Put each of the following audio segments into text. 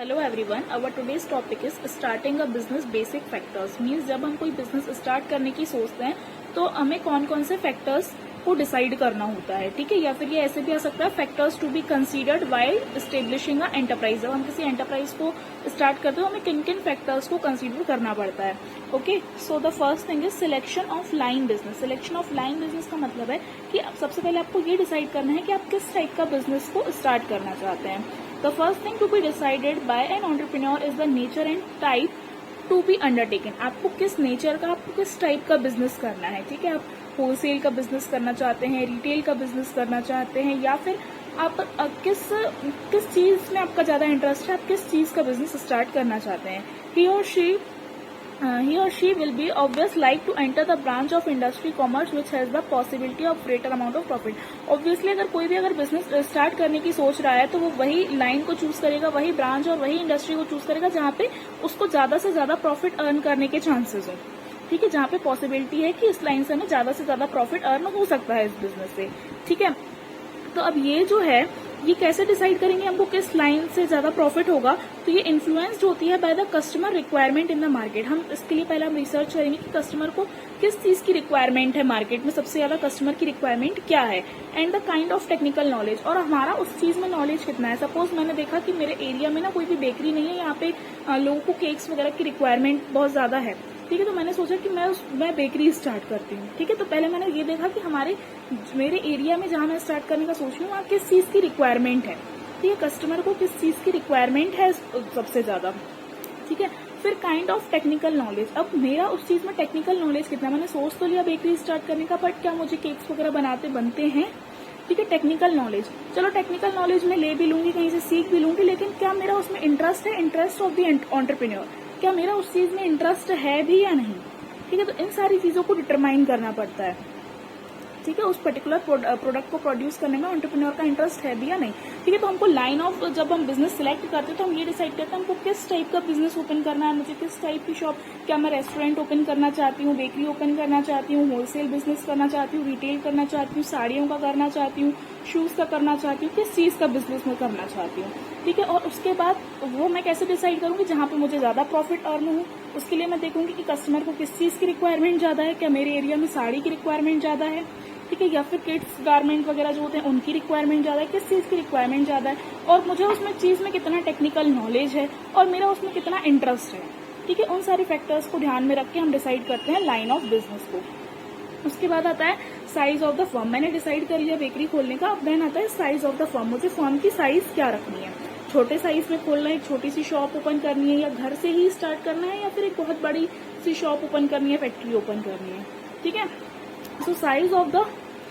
Hello everyone, our today's topic is starting a business basic factors. Means जब हम कोई business start करने की सोचते हैं तो हमें कौन कौन से फैक्टर्स को डिसाइड करना होता है, ठीक है। या फिर ये ऐसे भी आ सकता है, factors to be considered while establishing a enterprise. जब हम किसी एंटरप्राइज को स्टार्ट करते हैं तो हमें किन किन फैक्टर्स को कंसीडर करना पड़ता है। Okay, so the first thing is selection of line business. Selection of line business का मतलब है कि सबसे पहले आपको ये डिसाइड करना है कि आप किस टाइप का बिजनेस को स्टार्ट करना चाहते हैं। The first thing to be decided by an entrepreneur is the nature and type to be undertaken। आपको किस नेचर का, आपको किस टाइप का बिजनेस करना है, ठीक है। आप होलसेल का बिजनेस करना चाहते हैं, रिटेल का बिजनेस करना चाहते हैं, या फिर आप किस चीज में आपका ज्यादा इंटरेस्ट है, आप किस चीज का बिजनेस स्टार्ट करना चाहते हैं। He or she will be obvious like to enter the branch of industry commerce which has the possibility of greater amount of profit। Obviously अगर कोई भी बिजनेस स्टार्ट करने की सोच रहा है तो वो वही लाइन को चूज करेगा, वही ब्रांच और वही इंडस्ट्री को चूज करेगा जहाँ पे उसको ज्यादा से ज्यादा प्रॉफिट अर्न करने के चांसेस हो, ठीक है। जहाँ पे पॉसिबिलिटी है कि इस लाइन से हमें ज्यादा से ज्यादा प्रॉफिट अर्न हो सकता है इस बिजनेस से, ठीक है। तो अब ये जो है, ये कैसे डिसाइड करेंगे हमको किस लाइन से ज्यादा प्रॉफिट होगा। तो ये इन्फ्लुएंस्ड होती है by the customer requirement in the market. हम इसके लिए पहले हम रिसर्च करेंगे कि कस्टमर को किस चीज की रिक्वायरमेंट है, मार्केट में सबसे ज्यादा कस्टमर की रिक्वायरमेंट क्या है, and the kind of technical knowledge, और हमारा उस चीज में नॉलेज कितना है। सपोज मैंने देखा कि मेरे एरिया में ना कोई भी बेकरी नहीं है, यहाँ पे लोगों को केक्स वगैरह की रिक्वायरमेंट बहुत ज्यादा है, ठीक है। तो मैंने सोचा कि मैं बेकरी स्टार्ट करती हूँ, ठीक है। तो पहले मैंने ये देखा कि मेरे एरिया में जहाँ मैं स्टार्ट करने का सोच रही हूँ वहाँ किस चीज की रिक्वायरमेंट है, ठीक है। कस्टमर को किस चीज की रिक्वायरमेंट है सबसे ज्यादा, ठीक है। फिर काइंड ऑफ टेक्निकल नॉलेज। अब मेरा उस चीज में टेक्निकल नॉलेज कितना, मैंने सोच तो लिया बेकरी स्टार्ट करने का, बट क्या मुझे केक्स वगैरह बनते हैं, ठीक है। टेक्निकल नॉलेज, चलो टेक्निकल नॉलेज मैं ले भी लूंगी, कहीं से सीख भी लूंगी, लेकिन क्या मेरा उसमें इंटरेस्ट है, इंटरेस्ट ऑफ द एंटरप्रेन्योर, क्या मेरा उस चीज में इंटरेस्ट है भी या नहीं, ठीक है। तो इन सारी चीजों को डिटरमाइन करना पड़ता है, ठीक है। उस पर्टिकुलर प्रोडक्ट को प्रोड्यूस करने में एंटरप्रेन्योर का इंटरेस्ट है भी या नहीं, ठीक है। तो हमको लाइन ऑफ, जब हम बिजनेस सिलेक्ट करते हैं तो हम ये डिसाइड करते हैं हमको किस टाइप का बिजनेस ओपन करना है, मुझे किस टाइप की शॉप, क्या मैं रेस्टोरेंट ओपन करना चाहती हूँ, बेकरी ओपन करना चाहती हूँ, होलसेल बिजनेस करना चाहती हूँ, रिटेल करना चाहती हूँ, साड़ियों का करना चाहती हूँ, शूज का करना चाहती हूँ, किस चीज का बिजनेस मैं करना चाहती हूँ, ठीक है। और उसके बाद वो मैं कैसे डिसाइड करूंगी, जहाँ पे मुझे ज्यादा प्रॉफिट अर्न हो, उसके लिए मैं देखूंगी कि कस्टमर को किस चीज की रिक्वायरमेंट ज्यादा है, क्या मेरे एरिया में साड़ी की रिक्वायरमेंट ज्यादा है, ठीक है, या फिर किड्स गारमेंट वगैरह जो होते हैं उनकी रिक्वायरमेंट ज्यादा है, किस चीज की रिक्वायरमेंट ज्यादा है, और मुझे उसमें चीज में कितना टेक्निकल नॉलेज है और मेरा उसमें कितना इंटरेस्ट है, ठीक है। उन सारे फैक्टर्स को ध्यान में रख के हम डिसाइड करते हैं लाइन ऑफ बिजनेस को। उसके बाद आता है साइज ऑफ द फर्म। मैंने डिसाइड कर लिया बेकरी खोलने का, अब देन आता है साइज ऑफ द फर्म। मुझे फर्म की साइज क्या रखनी है, छोटे साइज में खोलना है, एक छोटी सी शॉप ओपन करनी है, या घर से ही स्टार्ट करना है, या फिर एक बहुत बड़ी सी शॉप ओपन करनी है, फैक्ट्री ओपन करनी है, ठीक है। So size of the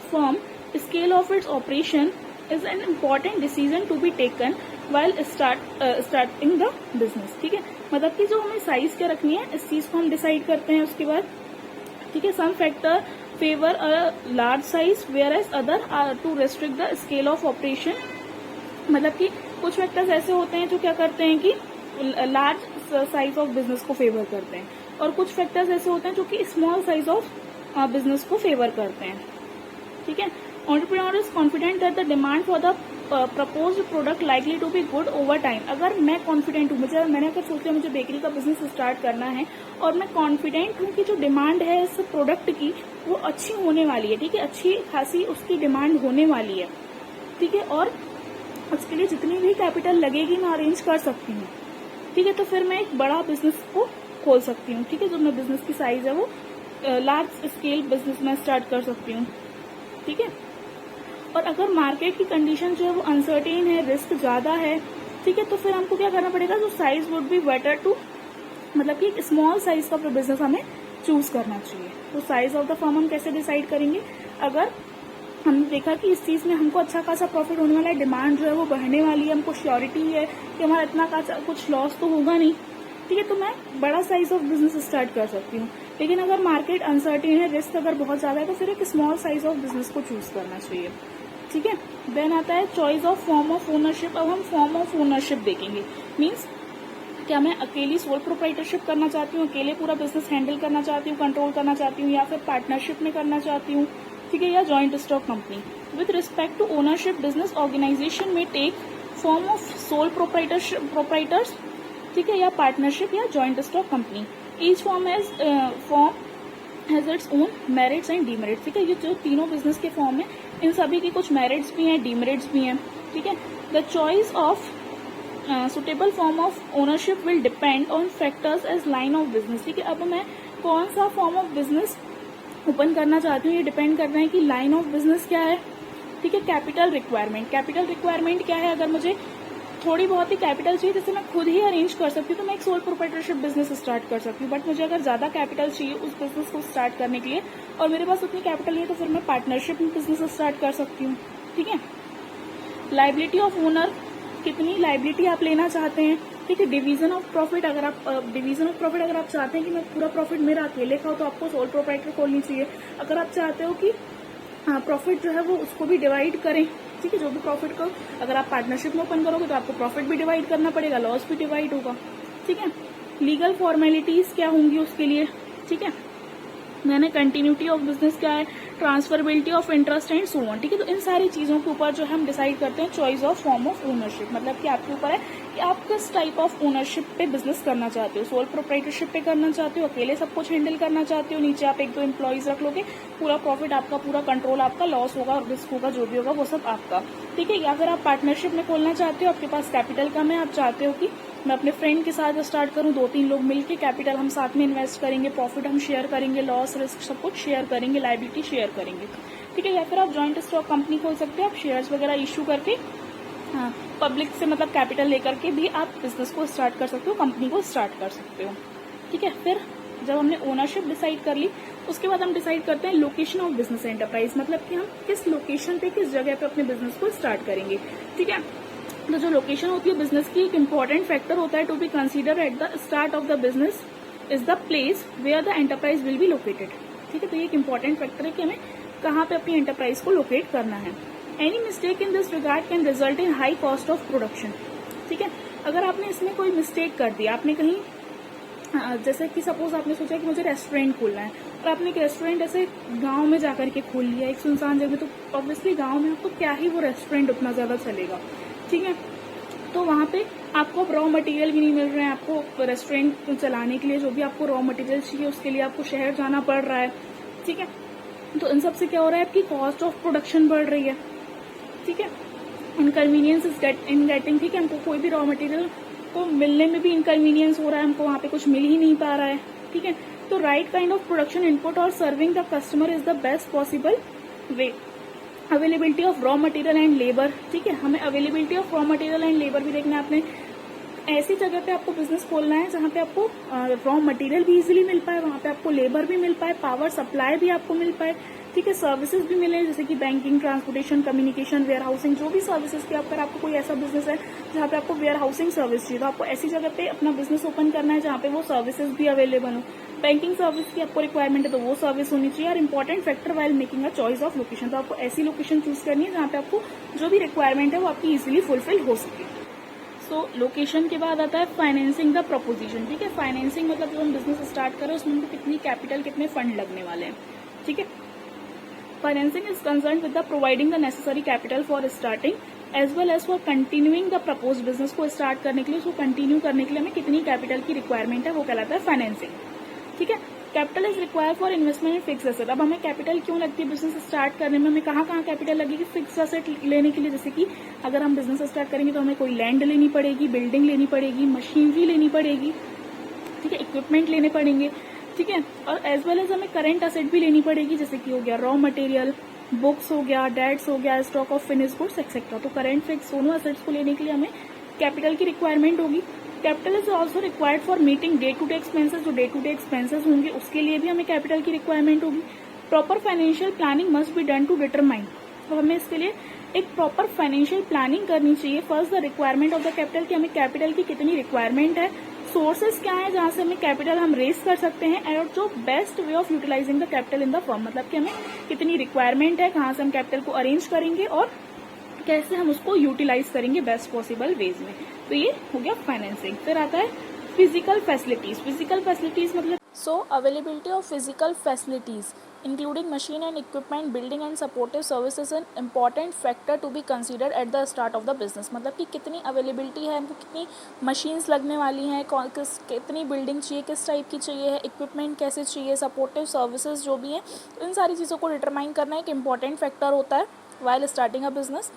firm, scale of its operation is an important decision to be taken while starting the business, ठीक है। मतलब कि जो हमें साइज क्या रखनी है इस चीज को हम डिसाइड करते हैं उसके बाद, ठीक है। Some factor favour a large size whereas other to restrict the scale of operation. मतलब कि कुछ फैक्टर्स ऐसे होते हैं जो क्या करते हैं कि लार्ज साइज ऑफ बिजनेस को फेवर करते हैं, और कुछ फैक्टर्स ऐसे होते हैं जो कि स्मॉल साइज ऑफ बिजनेस को फेवर करते हैं, ठीक है। Entrepreneur is confident that the demand for the proposed product likely to be good over time. अगर मैं कॉन्फिडेंट हूँ, मैंने अगर सोच लिया मुझे बेकरी का बिजनेस स्टार्ट करना है और मैं कॉन्फिडेंट हूँ कि जो डिमांड है इस प्रोडक्ट की वो अच्छी होने वाली है, ठीक है, अच्छी खासी उसकी डिमांड होने वाली है, ठीक है। और उसके लिए जितनी भी कैपिटल लगेगी मैं अरेंज कर सकती हूँ, ठीक है। तो फिर मैं एक बड़ा बिजनेस को खोल सकती हूँ, ठीक है। जो मैं बिजनेस की साइज है वो लार्ज स्केल बिजनेस में स्टार्ट कर सकती हूँ, ठीक है। और अगर मार्केट की कंडीशन जो है वो अनसर्टेन है, रिस्क ज्यादा है, ठीक है, तो फिर हमको क्या करना पड़ेगा, जो size would be better to, मतलब कि स्मॉल साइज का बिजनेस हमें चूज करना चाहिए। तो साइज ऑफ द फर्म हम कैसे डिसाइड करेंगे, अगर हमने देखा कि इस चीज में हमको अच्छा खासा प्रॉफिट होने वाला है, डिमांड जो है वो बढ़ने वाली है, हमको श्योरिटी है कि हमारा इतना खासा कुछ लॉस तो होगा नहीं, ठीक है, तो मैं बड़ा साइज ऑफ बिजनेस स्टार्ट कर सकती हूँ। लेकिन अगर मार्केट अनसर्टेन है, रिस्क अगर बहुत ज्यादा है, तो फिर एक स्मॉल साइज ऑफ बिजनेस को चूज करना चाहिए, ठीक है। देन आता है choice of form of ownership. अब हम फॉर्म ऑफ ओनरशिप देखेंगे, मीन्स क्या मैं अकेली सोल प्रोप्राइटरशिप करना चाहती हूँ, अकेले पूरा बिजनेस हैंडल करना चाहती हूँ, कंट्रोल करना चाहती हूँ, या फिर पार्टनरशिप में करना चाहती हूँ, ठीक है, या joint stock company. With respect to ownership, business organisation में take form of sole proprietors, ठीक है, या पार्टनरशिप या joint stock company. Each form has its own merits and demerits, ठीक है। ये जो तीनों बिजनेस के फॉर्म है इन सभी की कुछ मेरिट्स भी हैं, डीमेरिट्स भी हैं, ठीक है। The choice of suitable form of ownership will depend on factors as line of business, ठीक है। अब मैं कौन सा फॉर्म ऑफ बिजनेस ओपन करना चाहती हूँ ये डिपेंड कर रहा है कि लाइन ऑफ बिजनेस क्या है, ठीक है। कैपिटल रिक्वायरमेंट क्या है, अगर मुझे थोड़ी बहुत ही कैपिटल चाहिए जैसे मैं खुद ही अरेंज कर सकती हूँ तो मैं एक सोल प्रोप्राइटरशिप बिजनेस स्टार्ट कर सकती हूँ, बट मुझे अगर ज्यादा कैपिटल चाहिए उस बिजनेस को स्टार्ट करने के लिए और मेरे पास उतनी कैपिटल नहीं है तो फिर मैं पार्टनरशिप बिजनेस स्टार्ट कर सकती हूँ, ठीक है। लायबिलिटी ऑफ ओनर, कितनी लायबिलिटी आप लेना चाहते हैं, ठीक है। डिवीजन ऑफ प्रॉफिट, अगर आप चाहते हैं कि मैं पूरा प्रॉफिट मेरा अकेले का हो तो आपको सोल प्रोप्राइटर खोलनी चाहिए। अगर आप चाहते हो कि प्रॉफिट जो है वो उसको भी डिवाइड करें, ठीक है, जो भी प्रॉफिट को अगर आप पार्टनरशिप में ओपन करोगे तो आपको प्रॉफिट भी डिवाइड करना पड़ेगा, लॉस भी डिवाइड होगा, ठीक है। लीगल फॉर्मेलिटीज क्या होंगी उसके लिए, ठीक है। मैंने कंटिन्यूटी ऑफ बिजनेस क्या है, transferability of interest and so on, ठीक है। तो इन सारी चीजों के ऊपर जो हम डिसाइड करते हैं choice of form of ownership, मतलब कि आपके ऊपर है कि आप किस टाइप ऑफ ओनरशिप पे बिजनेस करना चाहते हो। सोल प्रोप्राइटरशिप पे करना चाहते हो, अकेले सब कुछ हैंडल करना चाहते हो, नीचे आप 1-2 एम्प्लॉइज रख लोगे, पूरा प्रॉफिट आपका, पूरा कंट्रोल आपका, लॉस होगा और रिस्क होगा, जो भी होगा वो सब आपका, ठीक है। या अगर आप पार्टनरशिप में खोलना चाहते हो, आपके पास कैपिटल कम है, आप चाहते हो कि मैं अपने फ्रेंड के साथ स्टार्ट करूं, 2-3 लोग मिलके कैपिटल हम साथ में इन्वेस्ट करेंगे, प्रॉफिट हम शेयर करेंगे, लॉस रिस्क सब कुछ शेयर करेंगे, लायबिलिटी शेयर करेंगे, ठीक है। या फिर आप जॉइंट स्टॉक कंपनी खोल सकते हो, आप शेयर्स वगैरह इश्यू करके पब्लिक से मतलब कैपिटल लेकर के भी आप बिजनेस को स्टार्ट कर सकते हो, कंपनी को स्टार्ट कर सकते हो, ठीक है। फिर जब हमने ओनरशिप डिसाइड कर ली उसके बाद हम डिसाइड करते हैं लोकेशन ऑफ बिजनेस एंटरप्राइज, मतलब कि हम किस लोकेशन पे, किस जगह पे अपने बिजनेस को स्टार्ट करेंगे, ठीक है। तो जो लोकेशन होती है बिजनेस की एक इम्पॉर्टेंट फैक्टर होता है to be consider at the start of the business is the place where the enterprise will be located, ठीक है। तो ये एक इम्पॉर्टेंट फैक्टर है कि हमें कहाँ पे अपनी एंटरप्राइज को लोकेट करना है। Any mistake in this regard can result in high cost of production, ठीक है। अगर आपने इसमें कोई मिस्टेक कर दिया, आपने कहीं जैसे कि सपोज आपने सोचा कि मुझे रेस्टोरेंट खोलना है और आपने एक रेस्टोरेंट ऐसे गांव में जाकर के खोल लिया, एक सुनसान जगह, तो ऑब्वियसली गांव में आपको क्या ही वो रेस्टोरेंट उतना ज्यादा चलेगा, ठीक है। तो वहां पे आपको रॉ मटेरियल भी नहीं मिल रहे हैं, आपको रेस्टोरेंट चलाने के लिए जो भी आपको रॉ मटेरियल चाहिए उसके लिए आपको शहर जाना पड़ रहा है, ठीक है। तो इन सबसे क्या हो रहा है, आपकी कॉस्ट ऑफ प्रोडक्शन बढ़ रही है, ठीक है। इनकन्वीनियंस इन गेटिंग, ठीक है, हमको कोई भी रॉ मटेरियल को मिलने में भी इनकन्वीनियंस हो रहा है, हमको वहाँ पे कुछ मिल ही नहीं पा रहा है, ठीक है। तो right kind of production input और serving the customer is the best possible way. Availability of raw material and labour, ठीक है, हमें availability of raw material and labour भी देखना है। आपने ऐसी जगह पे आपको बिजनेस खोलना है जहाँ पे आपको रॉ मटेरियल भी इजीली मिल पाए, वहाँ पे आपको लेबर भी मिल पाए, पावर सप्लाई भी आपको मिल पाए, ठीक है, सर्विसेज भी मिले जैसे कि banking, transportation, communication, warehousing, जो भी सर्विसेज की अगर आपको कोई ऐसा बिजनेस है जहाँ पे आपको वेयर हाउसिंग सर्विस चाहिए तो आपको ऐसी जगह पे अपना बिजनेस ओपन करना है जहाँ पे वो सर्विसेज भी अवेलेबल हो। बैंकिंग सर्विस की आपको रिक्वायरमेंट है तो वो सर्विस होनी चाहिए। और important factor while making a choice of location, तो आपको ऐसी लोकेशन चूज करनी है जहाँ पे आपको जो भी रिक्वायरमेंट है वो आपकी इजिली फुलफिल हो सके। सो लोकेशन के बाद आता है फाइनेंसिंग द प्रपोजिशन, ठीक है। फाइनेंसिंग मतलब जब हम बिजनेस स्टार्ट करें उसमें हमको कितनी कैपिटल, कितने फंड लगने वाले हैं, ठीक है। Financing is concern with the providing the necessary capital for starting as well as for continuing the propose business को स्टार्ट करने के लिए, उसको कंटिन्यू करने के लिए हमें कितनी कैपिटल की रिक्वायरमेंट है वो कहलाता है फाइनेंसिंग, ठीक है। Capital is required for investment in fix asset. अब हमें कैपिटल क्यों लगती है बिजनेस स्टार्ट करने में, हमें कहाँ कहाँ कैपिटल लगेगी फिक्स एसेट लेने के लिए, जैसे कि अगर हम बिजनेस स्टार्ट करेंगे तो हमें कोई लैंड लेनी पड़ेगी, बिल्डिंग लेनी पड़ेगी, मशीनरी लेनी पड़ेगी, ठीक है, इक्विपमेंट लेने पड़ेंगे, ठीक है। और एज वेल एज हमें करंट एसेट भी लेनी पड़ेगी जैसे कि हो गया रॉ मटेरियल, बुक्स हो गया, डेट्स हो गया, stock of finish goods etcetera. तो करंट फिक्स दोनों एसेट्स को लेने के लिए हमें कैपिटल की रिक्वायरमेंट होगी। Capital is also required for meeting day to day expenses, जो डे टू डे एक्सपेंसेस होंगे उसके लिए भी हमें कैपिटल की रिक्वायरमेंट होगी। Proper financial planning must be done to determine, तो हमें इसके लिए एक प्रॉपर फाइनेंशियल प्लानिंग करनी चाहिए। First the requirement of the capital, कि हमें कैपिटल की कितनी रिक्वायरमेंट है, सोर्सेज क्या है जहां से हमें कैपिटल हम रेज कर सकते हैं, और जो best way of utilising the capital in the firm, मतलब कि हमें कितनी रिक्वायरमेंट है, कहां से हम कैपिटल को अरेंज करेंगे और कैसे हम उसको यूटिलाइज करेंगे बेस्ट पॉसिबल वेज में। तो ये हो गया फाइनेंसिंग। फिर आता है फिजिकल फैसिलिटीज मतलब availability of physical facilities including machine and equipment, building and supportive services an important factor to be considered at the start of the business। मतलब कि कितनी अवेलेबिलिटी है, हमको कितनी मशीन्स लगने वाली हैं, कितनी बिल्डिंग चाहिए, किस टाइप की चाहिए है, इक्विपमेंट कैसे चाहिए, सपोर्टिव सर्विसेज जो भी हैं, इन सारी चीज़ों को डिटरमाइन करना एक इंपॉर्टेंट फैक्टर होता है while starting a business।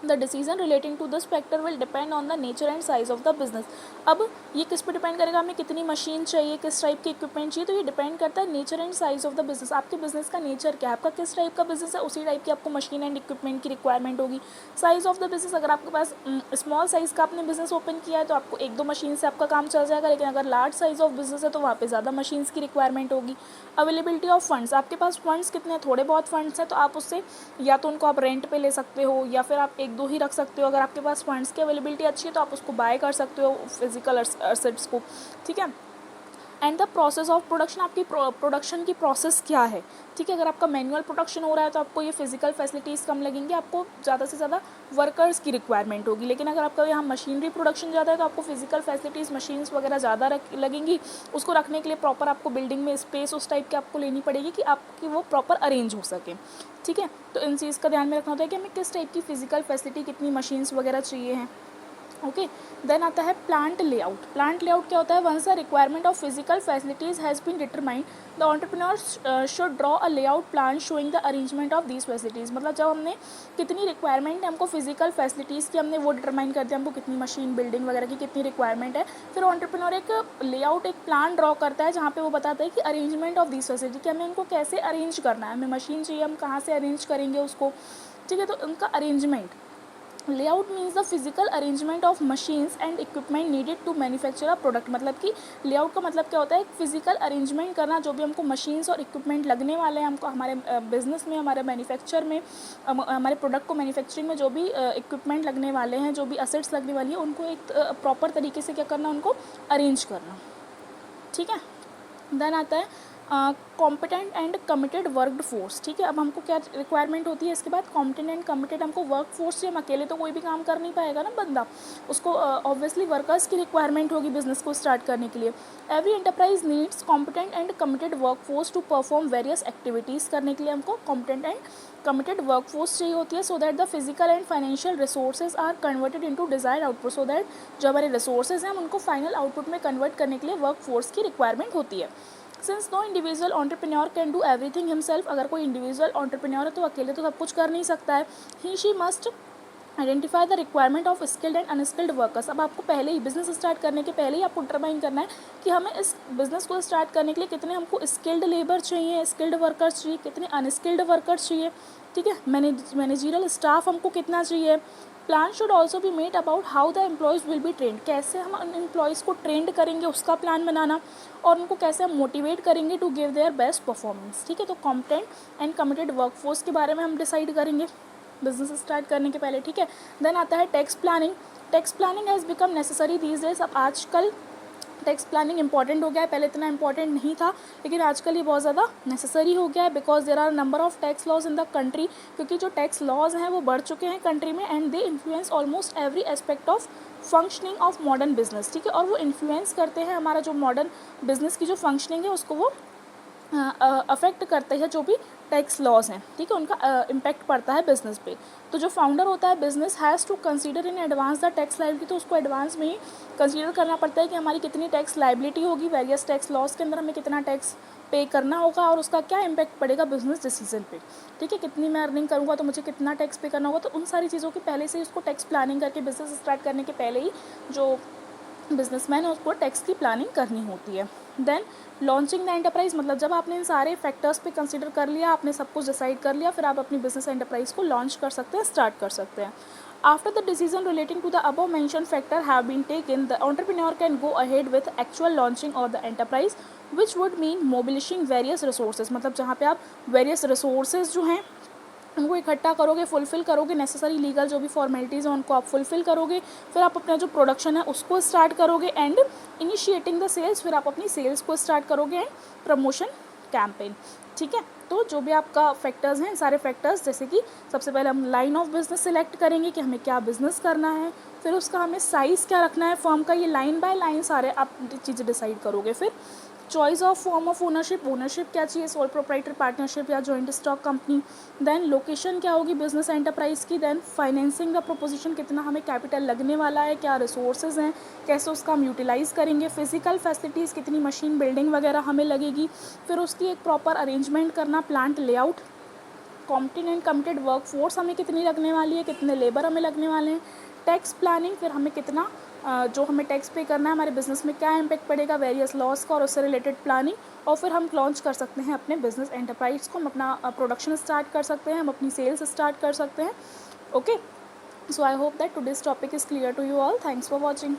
The decision relating to this factor will depend on the nature and size of the business. अब ये किस पे डिपेंड करेगा, हमें कितनी मशीन चाहिए, किस टाइप की इक्विपमेंट चाहिए, तो ये डिपेंड करता है nature and size of the business. आपके बिजनेस का नेचर क्या है, आपका किस टाइप का बिजनेस है, उसी टाइप की आपको मशीन एंड इक्विपमेंट की रिक्वायरमेंट होगी। साइज ऑफ द बिजनेस, अगर आपके पास स्मॉल साइज का आपने बिजनेस ओपन किया है तो आपको एक दो मशीन से आपका काम चल जाएगा, लेकिन अगर लार्ज साइज ऑफ बिजनेस है तो वहाँ पे ज़्यादा मशीन्स की रिक्वायरमेंट होगी। अवेलेबिलिटी ऑफ फंड्स, आपके पास फंड्स कितने, थोड़े बहुत फंड्स हैं तो आप उससे या तो उनको आप रेंट पे ले सकते हो या फिर आप एक दो ही रख सकते हो। अगर आपके पास फंड्स की अवेलेबिलिटी अच्छी है तो आप उसको बाय कर सकते हो फिजिकल एसेट्स को, ठीक है। And the process of production, आपकी प्रोडक्शन की प्रोसेस क्या है, ठीक है। अगर आपका मैनुअल प्रोडक्शन हो रहा है तो आपको ये फिजिकल फैसिलिटीज़ कम लगेंगी, आपको ज़्यादा से ज़्यादा वर्कर्स की रिक्वायरमेंट होगी। लेकिन अगर आपका यहाँ मशीनरी प्रोडक्शन ज़्यादा है तो आपको फिजिकल फैसिलिटीज़, मशीन्स वगैरह ज़्यादा लगेंगी। उसको रखने के लिए प्रॉपर आपको बिल्डिंग में स्पेस उस टाइप की आपको लेनी पड़ेगी कि आपकी वो प्रॉपर अरेंज हो सके, ठीक है। तो इन चीज़ का ध्यान में रखना होता है कि हमें किस टाइप की फिजिकल फैसिलिटी, कितनी मशीन्स वगैरह चाहिए हैं, ओके। देन आता है प्लांट लेआउट। प्लांट लेआउट क्या होता है, once the requirement of physical facilities has been determined the entrepreneur should draw a layout plan showing the arrangement of these facilities. मतलब जब हमने कितनी रिक्वायरमेंट है हमको फिजिकल फैसिलिटीज़ की, हमने वो डिटरमाइन कर दिया, हमको कितनी मशीन, बिल्डिंग वगैरह की कितनी रिक्वायरमेंट है, फिर एंटरप्रेन्योर एक लेआउट, एक प्लान ड्रॉ करता है जहाँ पे वो बताता है कि अरेंजमेंट ऑफ दीज फैसिलिटी, कि हमें इनको कैसे अरेंज करना है, हमें मशीन चाहिए, हम कहाँ से अरेंज करेंगे उसको, ठीक है। तो उनका arrangement, layout means the physical arrangement of machines and equipment needed to manufacture a product. मतलब कि लेआउट का मतलब क्या होता है, फिजिकल अरेंजमेंट करना, जो भी हमको मशीन्स और इक्विपमेंट लगने वाले हैं, हमको हमारे बिजनेस में, हमारे मैन्युफैक्चर में, हमारे प्रोडक्ट को मैन्युफैक्चरिंग में जो भी इक्विपमेंट लगने वाले हैं, जो भी असेट्स लगने वाली है, उनको एक प्रॉपर तरीके से क्या करना, उनको अरेंज करना, ठीक है। देन आता है competent and committed work force, ठीक है। अब हमको क्या रिक्वायरमेंट होती है इसके बाद, कॉम्पिटेंट एंड कमिटेड, हमको वर्क फोर्स से, हम अकेले तो कोई भी काम कर नहीं पाएगा ना बंदा, उसको ऑब्वियसली वर्कर्स की रिक्वायरमेंट होगी बिजनेस को स्टार्ट करने के लिए। Every enterprise needs competent and committed workforce to perform various activities. करने के लिए हमको competent and committed workforce चाहिए होती है, so that the physical and financial resources are converted into desired output, so that जो हमारे resources हैं हम उनको फाइनल आउटपुट में कन्वर्ट करने के लिए वर्क फोर्स की रिक्वायरमेंट होती है। Since no individual entrepreneur can do everything himself, अगर कोई इंडिविजुअल एंटरप्रेन्योर है तो अकेले तो सब कुछ कर नहीं सकता है। He she must identify the requirement of skilled and unskilled workers. अब आपको पहले ही बिजनेस स्टार्ट करने के पहले ही आपको डिटरमाइन करना है कि हमें इस बिजनेस को स्टार्ट करने के लिए कितने हमको स्किल्ड लेबर चाहिए, स्किल्ड वर्कर्स चाहिए, कितने अनस्किल्ड वर्कर्स चाहिए, ठीक है। मैनेजरियल स्टाफ हमको कितना चाहिए। Plan should also be made about how the employees will be trend, कैसे हम उन एम्प्लॉयज़ को ट्रेंड करेंगे उसका प्लान बनाना, और उनको कैसे हम मोटिवेट करेंगे to give their best performance, ठीक है। तो कॉम्पिटेंट एंड कमिटेड वर्कफोर्स के बारे में हम डिसाइड करेंगे बिजनेस स्टार्ट करने के पहले, ठीक है। देन आता है tax planning. Tax planning has become necessary these days. अब आजकल टैक्स प्लानिंग इंपॉर्टेंट हो गया है, पहले इतना इंपॉर्टेंट नहीं था, लेकिन आजकल ये बहुत ज़्यादा नेसेसरी हो गया है, because there are number of tax laws in the country, क्योंकि जो टैक्स लॉज हैं वो बढ़ चुके हैं कंट्री में, and they influence almost every aspect of functioning of modern business, ठीक है। और वो इन्फ्लुएंस करते हैं हमारा जो मॉडर्न बिजनेस की जो फंक्शनिंग है उसको वो अफेक्ट करते हैं, जो भी टैक्स लॉज हैं, ठीक है, उनका इम्पैक्ट पड़ता है बिजनेस पे। तो जो फाउंडर होता है business has to consider in advance the tax liability, तो उसको एडवांस में ही कंसीडर करना पड़ता है कि हमारी कितनी टैक्स लायबिलिटी होगी, वेरियस टैक्स लॉज के अंदर हमें कितना टैक्स पे करना होगा और उसका क्या इम्पैक्ट पड़ेगा बिजनेस डिसीजन पे, ठीक है। कितनी मैं अर्निंग करूँगा तो मुझे कितना टैक्स पे करना होगा, तो उन सारी चीज़ों की पहले से ही उसको टैक्स प्लानिंग करके बिजनेस स्टार्ट करने के पहले ही जो बिजनेसमैन है उसको टैक्स की प्लानिंग करनी होती है। देन लॉन्चिंग द एंटरप्राइज, मतलब जब आपने इन सारे फैक्टर्स पे कंसीडर कर लिया, आपने सब कुछ डिसाइड कर लिया, फिर आप अपनी बिजनेस एंटरप्राइज को लॉन्च कर सकते हैं, स्टार्ट कर सकते हैं। After the decision relating to the above mentioned factor have been taken, the entrepreneur can go ahead with actual launching of the enterprise, which would mean mobilizing various resources। मतलब जहाँ पे आप various resources जो हैं उनको इकट्ठा करोगे, fulfil करोगे, नेसेसरी लीगल जो भी फॉर्मेलिटीज़ हैं उनको आप फुलफ़िल करोगे, फिर आप अपना जो प्रोडक्शन है उसको स्टार्ट करोगे, एंड इनिशिएटिंग द सेल्स, फिर आप अपनी सेल्स को स्टार्ट करोगे, एंड प्रमोशन कैंपेन, ठीक है। तो जो भी आपका फैक्टर्स हैं, सारे फैक्टर्स, जैसे कि सबसे पहले हम लाइन ऑफ बिजनेस सिलेक्ट करेंगे कि हमें क्या बिज़नेस करना है, फिर उसका हमें साइज़ क्या रखना है फर्म का, ये लाइन बाय लाइन सारे आप चीज़ें डिसाइड करोगे। फिर choice of form of ownership, ownership क्या चाहिए, सोल प्रोप्राइटर पार्टनरशिप या joint stock company. Then location क्या होगी बिजनेस एंटरप्राइज की। देन फाइनेंसिंग का प्रोपोजिशन, कितना हमें कैपिटल लगने वाला है, क्या रिसोर्सेज हैं, कैसे उसका हम यूटिलाइज़ करेंगे। फिजिकल फैसिलिटीज़, कितनी मशीन बिल्डिंग वगैरह हमें लगेगी। फिर उसकी एक प्रॉपर अरेंजमेंट करना, plant layout, competent and committed workforce हमें कितनी लगने वाली है, कितने लेबर हमें लगने वाले हैं। टैक्स प्लानिंग, फिर हमें कितना जो हमें टैक्स पे करना है, हमारे बिजनेस में क्या इम्पैक्ट पड़ेगा, वेरियस लॉस का और उससे रिलेटेड प्लानिंग। और फिर हम लॉन्च कर सकते हैं अपने बिजनेस एंटरप्राइज को, हम अपना प्रोडक्शन स्टार्ट कर सकते हैं, हम अपनी सेल्स स्टार्ट कर सकते हैं। Okay, so I hope that today's topic is clear to you all. Thanks for watching.